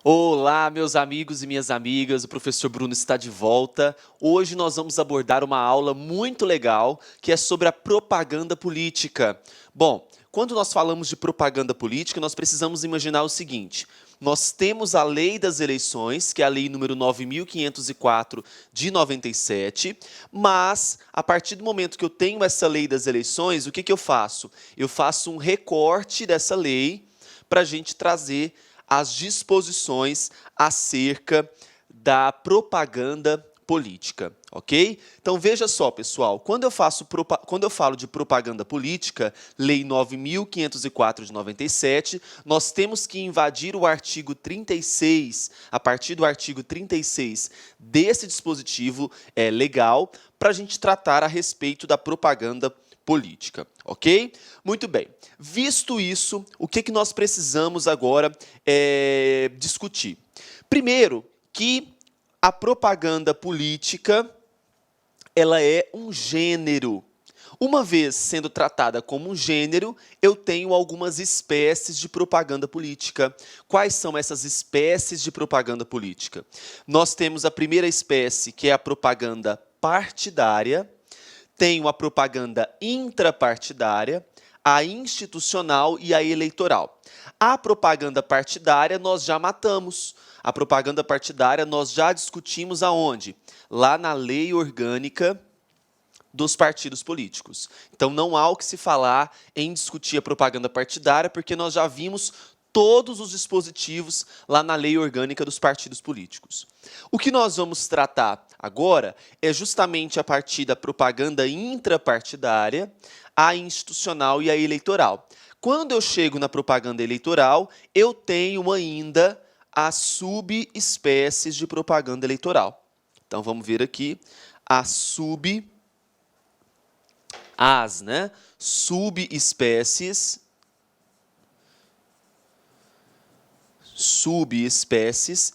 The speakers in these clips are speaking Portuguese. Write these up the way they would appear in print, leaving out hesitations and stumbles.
Olá, meus amigos e minhas amigas, o professor Bruno está de volta. Hoje nós vamos abordar uma aula muito legal que é sobre a propaganda política. Bom, quando nós falamos de propaganda política, nós precisamos imaginar o seguinte: nós temos a Lei das Eleições, que é a Lei número 9.504 de 97, mas a partir do momento que eu tenho essa Lei das Eleições, o que eu faço? Eu faço um recorte dessa lei para a gente trazer as disposições acerca da propaganda política, ok? Então veja só, pessoal, quando eu falo de propaganda política, Lei 9.504 de 97, nós temos que invadir o artigo 36, a partir do artigo 36 desse dispositivo legal, para a gente tratar a respeito da propaganda política, ok? Muito bem. Visto isso, o que nós precisamos agora discutir? Primeiro, que a propaganda política ela é um gênero. Uma vez sendo tratada como um gênero, eu tenho algumas espécies de propaganda política. Quais são essas espécies de propaganda política? Nós temos a primeira espécie, que é a propaganda partidária. Tenho a propaganda intrapartidária, a institucional e a eleitoral. A propaganda partidária nós já matamos. A propaganda partidária nós já discutimos aonde? Lá na Lei Orgânica dos partidos políticos. Então não há o que se falar em discutir a propaganda partidária, porque nós já vimos todos os dispositivos lá na Lei Orgânica dos partidos políticos. O que nós vamos tratar agora é justamente a partir da propaganda intrapartidária, a institucional e a eleitoral. Quando eu chego na propaganda eleitoral, eu tenho ainda as subespécies de propaganda eleitoral. Então vamos ver aqui as subespécies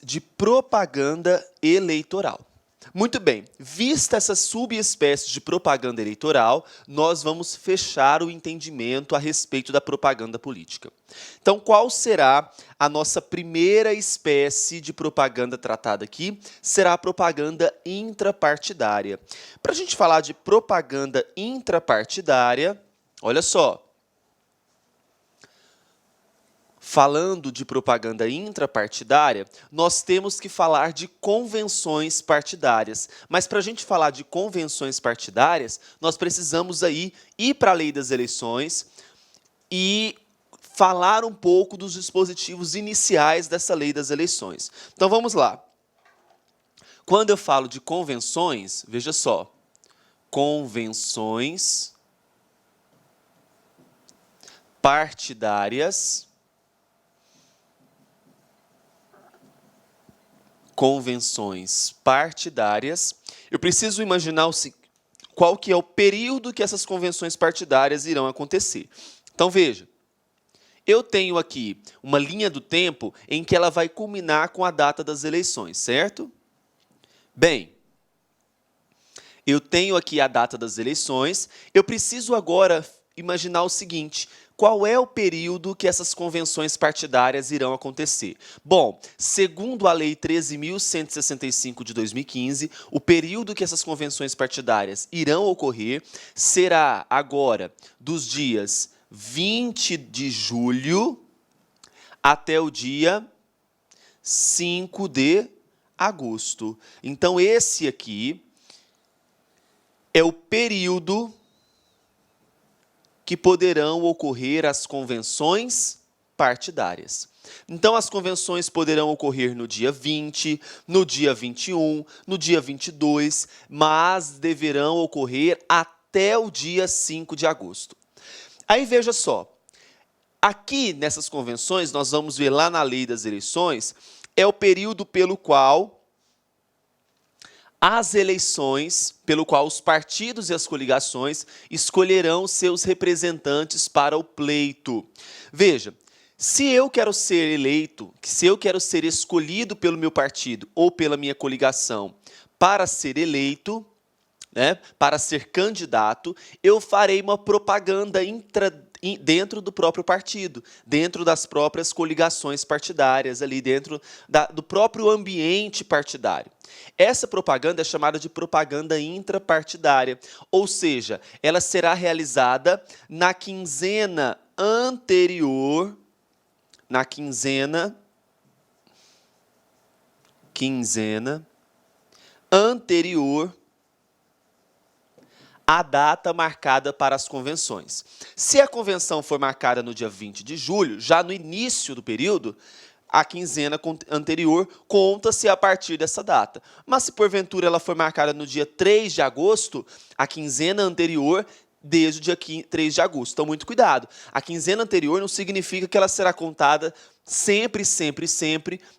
de propaganda eleitoral. Muito bem, vista essa subespécie de propaganda eleitoral, nós vamos fechar o entendimento a respeito da propaganda política. Então, qual será a nossa primeira espécie de propaganda tratada aqui? Será a propaganda intrapartidária. Para a gente falar de propaganda intrapartidária, olha só. Falando de propaganda intrapartidária, nós temos que falar de convenções partidárias. Mas para a gente falar de convenções partidárias, nós precisamos aí ir para a Lei das Eleições e falar um pouco dos dispositivos iniciais dessa Lei das Eleições. Então vamos lá. Quando eu falo de convenções, veja só, convenções partidárias. Convenções partidárias, eu preciso imaginar qual que é o período que essas convenções partidárias irão acontecer. Então, veja, eu tenho aqui uma linha do tempo em que ela vai culminar com a data das eleições, certo? Bem, eu tenho aqui a data das eleições, eu preciso agora imaginar o seguinte: qual é o período que essas convenções partidárias irão acontecer? Bom, segundo a Lei 13.165 de 2015, o período que essas convenções partidárias irão ocorrer será agora dos dias 20 de julho até o dia 5 de agosto. Então, esse aqui é o período que poderão ocorrer as convenções partidárias. Então, as convenções poderão ocorrer no dia 20, no dia 21, no dia 22, mas deverão ocorrer até o dia 5 de agosto. Aí, veja só, aqui nessas convenções, nós vamos ver lá na Lei das Eleições, é o período pelo qual as eleições, pelo qual os partidos e as coligações escolherão seus representantes para o pleito. Veja, se eu quero ser eleito, se eu quero ser escolhido pelo meu partido ou pela minha coligação para ser eleito, para ser candidato, eu farei uma propaganda dentro do próprio partido, dentro das próprias coligações partidárias, ali dentro do próprio ambiente partidário. Essa propaganda é chamada de propaganda intrapartidária, ou seja, ela será realizada na quinzena anterior, anterior à data marcada para as convenções. Se a convenção for marcada no dia 20 de julho, já no início do período, a quinzena anterior conta-se a partir dessa data. Mas se porventura ela for marcada no dia 3 de agosto, a quinzena anterior desde o dia 3 de agosto. Então, muito cuidado. A quinzena anterior não significa que ela será contada sempre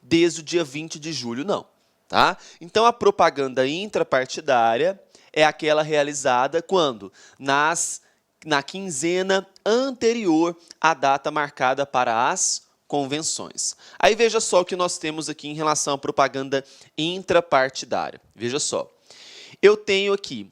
desde o dia 20 de julho, não. Tá? Então, a propaganda intrapartidária é aquela realizada quando? Na quinzena anterior à data marcada para as convenções. Aí veja só o que nós temos aqui em relação à propaganda intrapartidária. Veja só. Eu tenho aqui,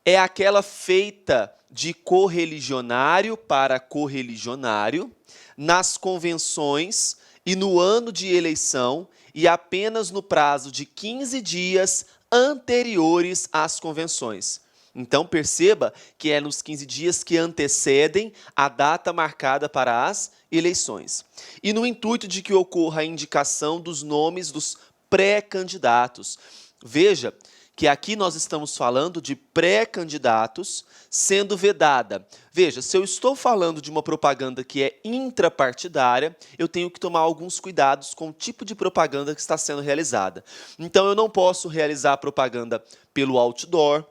é aquela feita de correligionário para correligionário, nas convenções e no ano de eleição e apenas no prazo de 15 dias anteriores às convenções. Então, perceba que é nos 15 dias que antecedem a data marcada para as eleições. E no intuito de que ocorra a indicação dos nomes dos pré-candidatos. Veja que aqui nós estamos falando de pré-candidatos sendo vedada. Veja, se eu estou falando de uma propaganda que é intrapartidária, eu tenho que tomar alguns cuidados com o tipo de propaganda que está sendo realizada. Então, eu não posso realizar a propaganda pelo outdoor,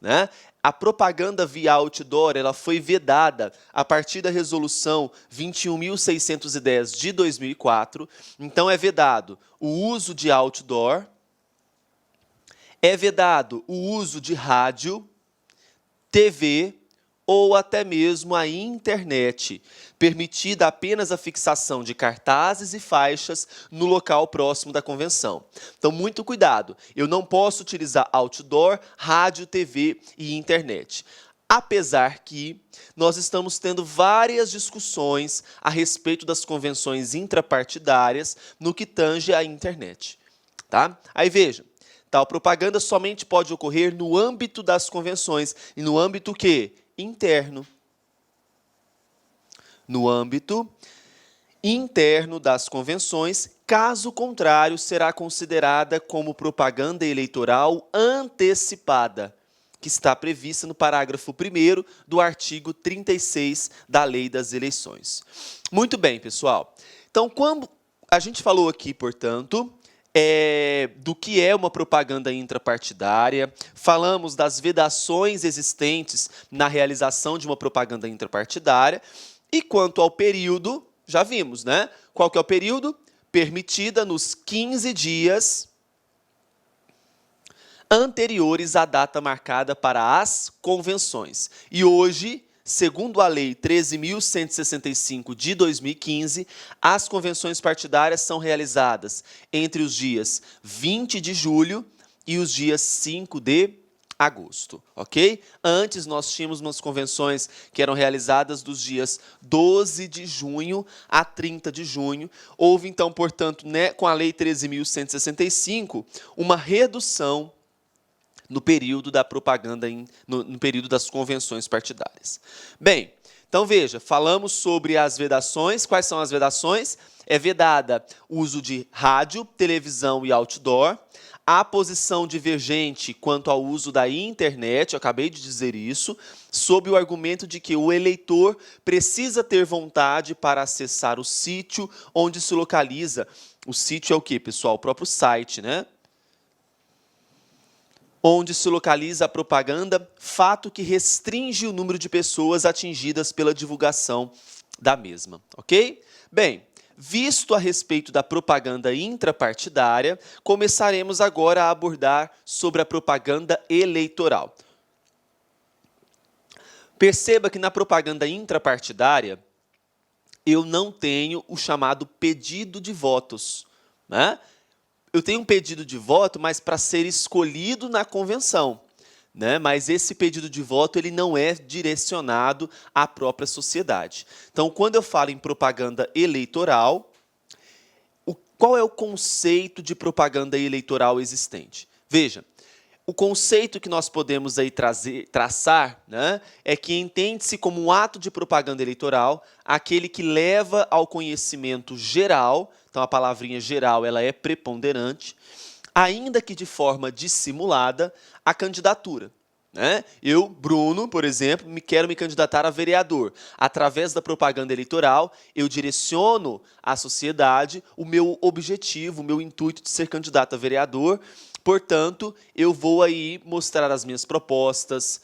né? A propaganda via outdoor ela foi vedada a partir da resolução 21.610 de 2004. Então, é vedado o uso de outdoor, é vedado o uso de rádio, TV ou até mesmo a internet, permitida apenas a fixação de cartazes e faixas no local próximo da convenção. Então, muito cuidado, eu não posso utilizar outdoor, rádio, TV e internet. Apesar que nós estamos tendo várias discussões a respeito das convenções intrapartidárias no que tange à internet. Tá? Aí veja. Tal propaganda somente pode ocorrer no âmbito das convenções. E no âmbito o quê? Interno. No âmbito interno das convenções, caso contrário, será considerada como propaganda eleitoral antecipada, que está prevista no parágrafo 1º do artigo 36 da Lei das Eleições. Muito bem, pessoal. Então, quando a gente falou aqui, portanto, do que é uma propaganda intrapartidária, falamos das vedações existentes na realização de uma propaganda intrapartidária, e quanto ao período, já vimos, né? Qual que é o período? Permitida nos 15 dias anteriores à data marcada para as convenções. E hoje, segundo a Lei 13.165 de 2015, as convenções partidárias são realizadas entre os dias 20 de julho e os dias 5 de agosto, ok? Antes nós tínhamos umas convenções que eram realizadas dos dias 12 de junho a 30 de junho. Houve então, portanto, né, com a Lei 13.165, uma redução no período da propaganda, no período das convenções partidárias. Bem, então veja, falamos sobre as vedações. Quais são as vedações? É vedada o uso de rádio, televisão e outdoor, a posição divergente quanto ao uso da internet, eu acabei de dizer isso, sob o argumento de que o eleitor precisa ter vontade para acessar o sítio onde se localiza. O sítio é o quê, pessoal? O próprio site, né? Onde se localiza a propaganda, fato que restringe o número de pessoas atingidas pela divulgação da mesma, ok? Bem, visto a respeito da propaganda intrapartidária, começaremos agora a abordar sobre a propaganda eleitoral. Perceba que na propaganda intrapartidária, eu não tenho o chamado pedido de votos, né? Eu tenho um pedido de voto, mas para ser escolhido na convenção. né? Mas esse pedido de voto ele não é direcionado à própria sociedade. Então, quando eu falo em propaganda eleitoral, qual é o conceito de propaganda eleitoral existente? Veja, o conceito que nós podemos aí traçar, né, é que entende-se como um ato de propaganda eleitoral aquele que leva ao conhecimento geral, então a palavrinha geral ela é preponderante, ainda que de forma dissimulada, a candidatura. Né? Eu, Bruno, por exemplo, quero me candidatar a vereador. Através da propaganda eleitoral, eu direciono à sociedade o meu objetivo, o meu intuito de ser candidato a vereador. Portanto, eu vou aí mostrar as minhas propostas,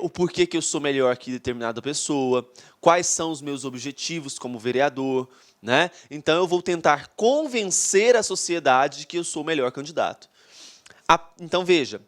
o porquê que eu sou melhor que determinada pessoa, quais são os meus objetivos como vereador. Né? Então, eu vou tentar convencer a sociedade de que eu sou o melhor candidato. Então, veja,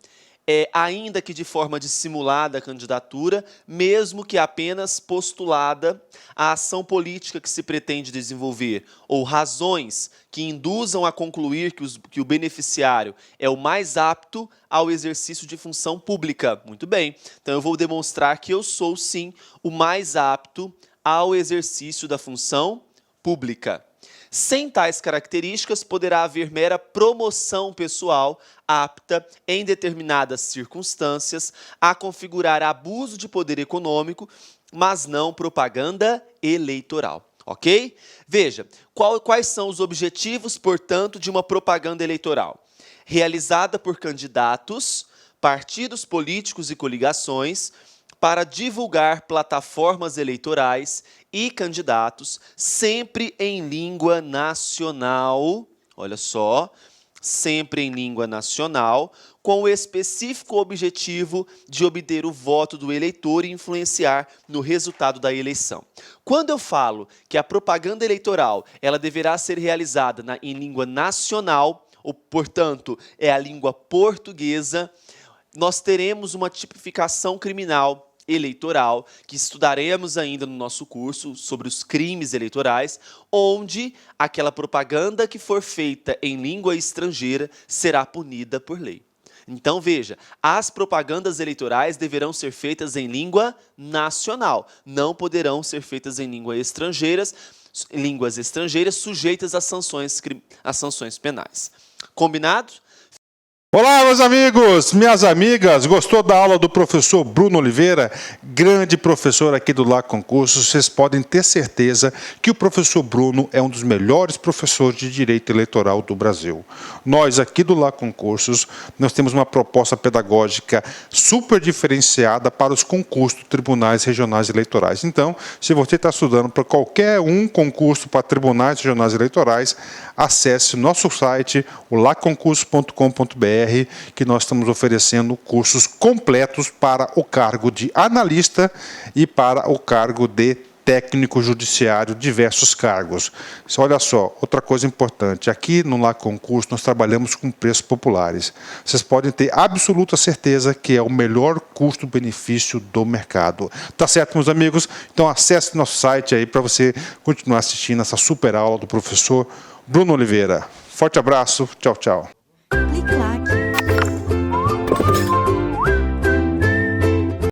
ainda que de forma dissimulada a candidatura, mesmo que apenas postulada a ação política que se pretende desenvolver, ou razões que induzam a concluir que o beneficiário é o mais apto ao exercício de função pública. Muito bem, então eu vou demonstrar que eu sou, sim, o mais apto ao exercício da função pública. Sem tais características, poderá haver mera promoção pessoal apta, em determinadas circunstâncias, a configurar abuso de poder econômico, mas não propaganda eleitoral. Ok? Veja, quais são os objetivos, portanto, de uma propaganda eleitoral? Realizada por candidatos, partidos políticos e coligações, para divulgar plataformas eleitorais e candidatos, sempre em língua nacional, olha só, sempre em língua nacional, com o específico objetivo de obter o voto do eleitor e influenciar no resultado da eleição. Quando eu falo que a propaganda eleitoral ela deverá ser realizada em língua nacional, ou, portanto, é a língua portuguesa, nós teremos uma tipificação criminal eleitoral, que estudaremos ainda no nosso curso sobre os crimes eleitorais, onde aquela propaganda que for feita em língua estrangeira será punida por lei. Então, veja, as propagandas eleitorais deverão ser feitas em língua nacional, não poderão ser feitas em línguas estrangeiras sujeitas a sanções penais. Combinado? Olá, meus amigos, minhas amigas, gostou da aula do professor Bruno Oliveira? Grande professor aqui do Lá Concursos, vocês podem ter certeza que o professor Bruno é um dos melhores professores de Direito Eleitoral do Brasil. Nós aqui do Lá Concursos, nós temos uma proposta pedagógica super diferenciada para os concursos dos tribunais regionais eleitorais. Então, se você está estudando para qualquer concurso para tribunais regionais eleitorais, acesse o nosso site, o laconcursos.com.br, que nós estamos oferecendo cursos completos para o cargo de analista e para o cargo de técnico judiciário, diversos cargos. Olha só, outra coisa importante, aqui no Lá Concurso nós trabalhamos com preços populares. Vocês podem ter absoluta certeza que é o melhor custo-benefício do mercado. Tá certo, meus amigos? Então acesse nosso site aí para você continuar assistindo essa super aula do professor Bruno Oliveira. Forte abraço, tchau, tchau.